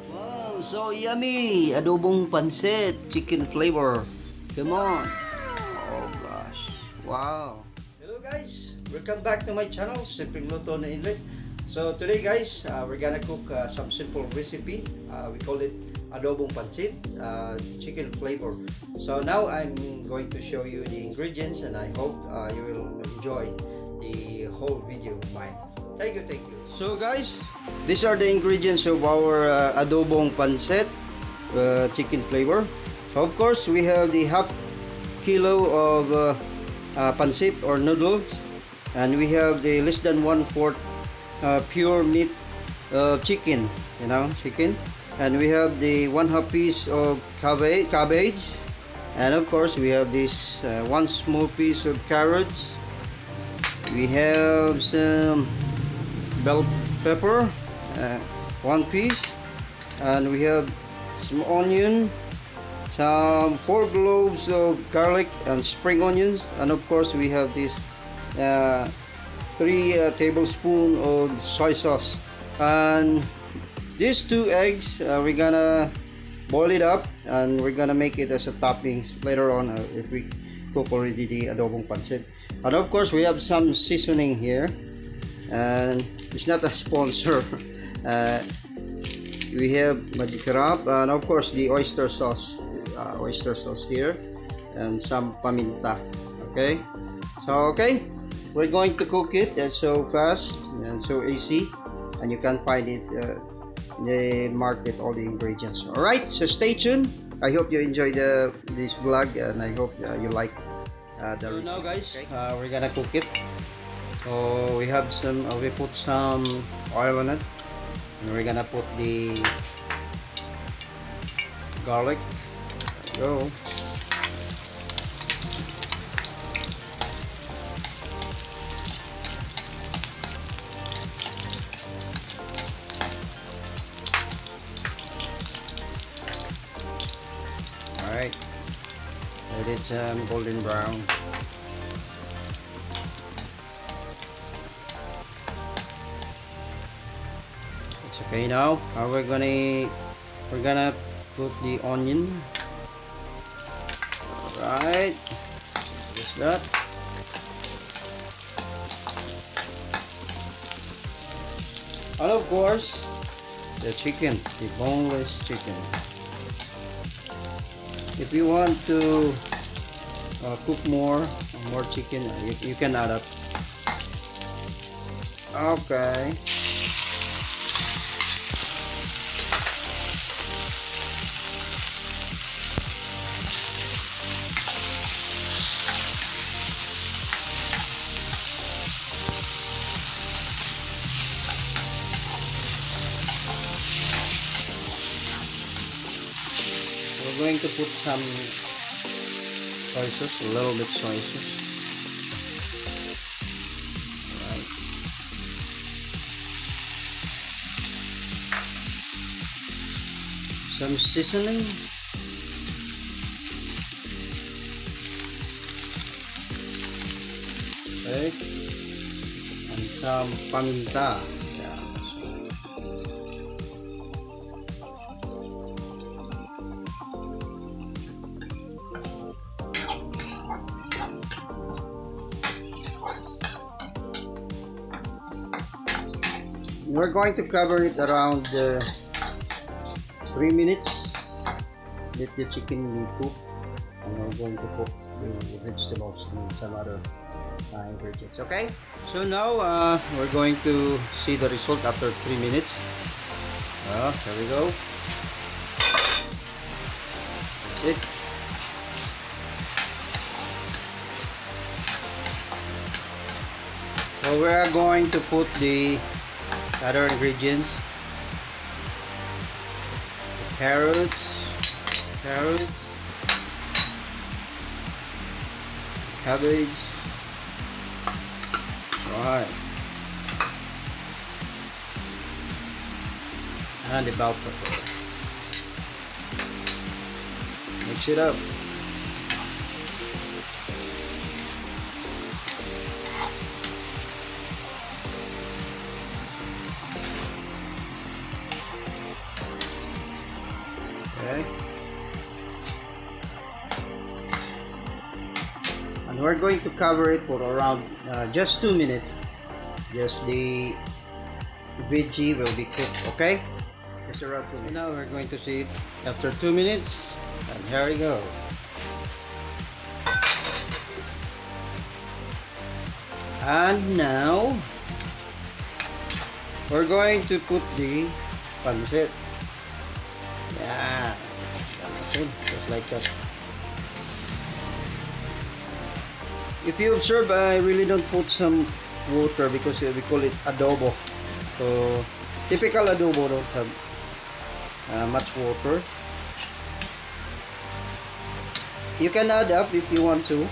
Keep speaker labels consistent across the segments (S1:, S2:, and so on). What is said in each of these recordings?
S1: Wow, so yummy! Adobong pancit, chicken flavor. Come on. Oh gosh. Wow. Hello guys, welcome back to my channel, Simpleng Luto na Inlik. So today guys, we're gonna cook some simple recipe. We call it Adobong pancit, chicken flavor. So now I'm going to show you the ingredients and I hope you will enjoy the whole video of mine. Thank you, thank you. So guys, these are the ingredients of our adobong pancit, chicken flavor. So of course, we have the half kilo of pancit or noodles, and we have the less than 1/4 pure meat chicken, chicken, and we have the 1/2 piece of cabbage, and of course we have this one small piece of carrots. We have some bell pepper, 1 piece, and we have some onion, some 4 cloves of garlic and spring onions, and of course we have this 3 tablespoons of soy sauce. And these 2 eggs, we're gonna boil it up and we're gonna make it as a toppings later on if we cook already the adobong pancit. And of course we have some seasoning here, and it's not a sponsor. We have magic wrap, and of course the oyster sauce here, and some paminta. Okay, so we're going to cook it. It's so fast and so easy, and you can find it they market all the ingredients. All right, so stay tuned. I hope you enjoy this vlog, and I hope you like the recipe. Now guys, we're gonna cook it. So we have some we put some oil on it, and we're gonna put the garlic. There we go. Alright, let it golden brown. It's okay now. We're gonna put the onion. Alright, just that. And of course, the chicken, the boneless chicken. If you want to cook more chicken, you can add up. Okay. We're going to put some soy sauce, a little bit soy sauce. Right. Some seasoning. Okay. And some paminta. We're going to cover it around 3 minutes. Let the chicken cook, and we're going to cook the vegetables and some other ingredients. Okay, so now we're going to see the result after 3 minutes. There we go. That's it. So we are going to put the other ingredients: the carrots, cabbage, right, and the bell pepper. Mix it up. Okay. And we're going to cover it for around just 2 minutes. Just the veggie will be cooked, okay? Just around 2 minutes. Now we're going to see it after 2 minutes. And here we go. And now we're going to put the pancit. Yeah, just like that. If you observe, I really don't put some water because we call it adobo. So typical adobo don't have much water. You can add up if you want to.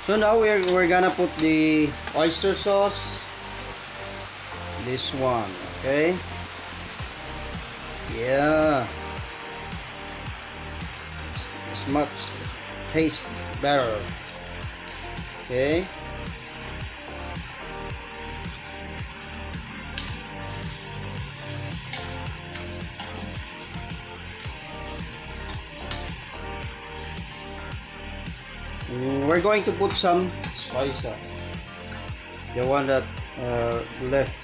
S1: So now we're gonna put the oyster sauce. This one, okay? Yeah. It's much taste better. Okay. We're going to put some soy sauce, the one that left.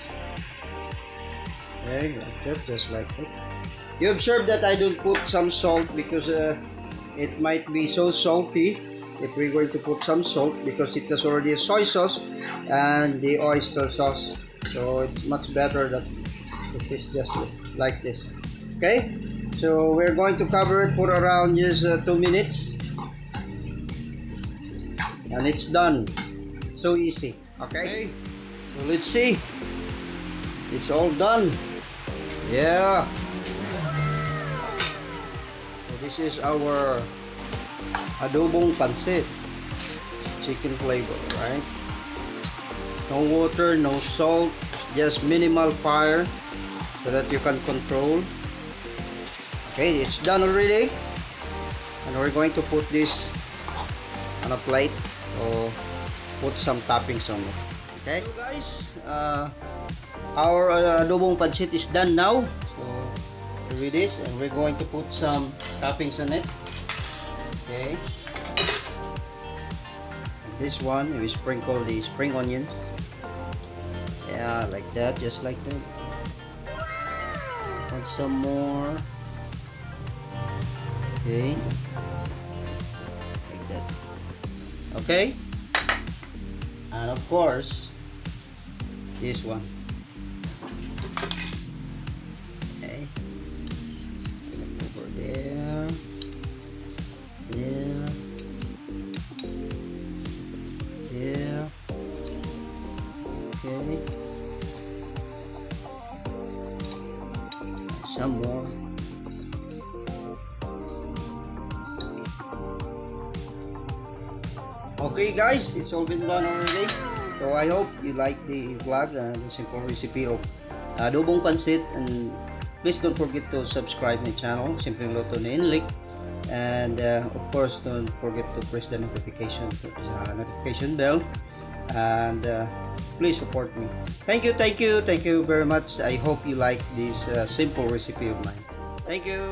S1: Okay, like that, just like that. You observe that I don't put some salt because it might be so salty if we're going to put some salt, because it has already a soy sauce and the oyster sauce. So it's much better that this is just like this. Okay, so we're going to cover it for around just 2 minutes. And it's done. So easy. Okay. So let's see. It's all done. Yeah. So this is our Adobong Pancit. Chicken flavor, right? No water, no salt, just minimal fire so that you can control. Okay, it's done already. And we're going to put this on a plate. So put some toppings on it. Okay, so guys, our adobong pancit is done now. So with this, and we're going to put some toppings on it. Okay, and this one we sprinkle the spring onions. Yeah, like that, just like that. Add some more. Okay. Okay, and of course this one. Okay, over there, there, there. Okay, some more. Okay guys, it's all been done already. So I hope you like the vlog and the simple recipe of adobong pancit, and please don't forget to subscribe my channel, Simpleng Luto na Inlik, and of course don't forget to press the notification bell, and please support me. Thank you very much. I hope you like this simple recipe of mine. Thank you.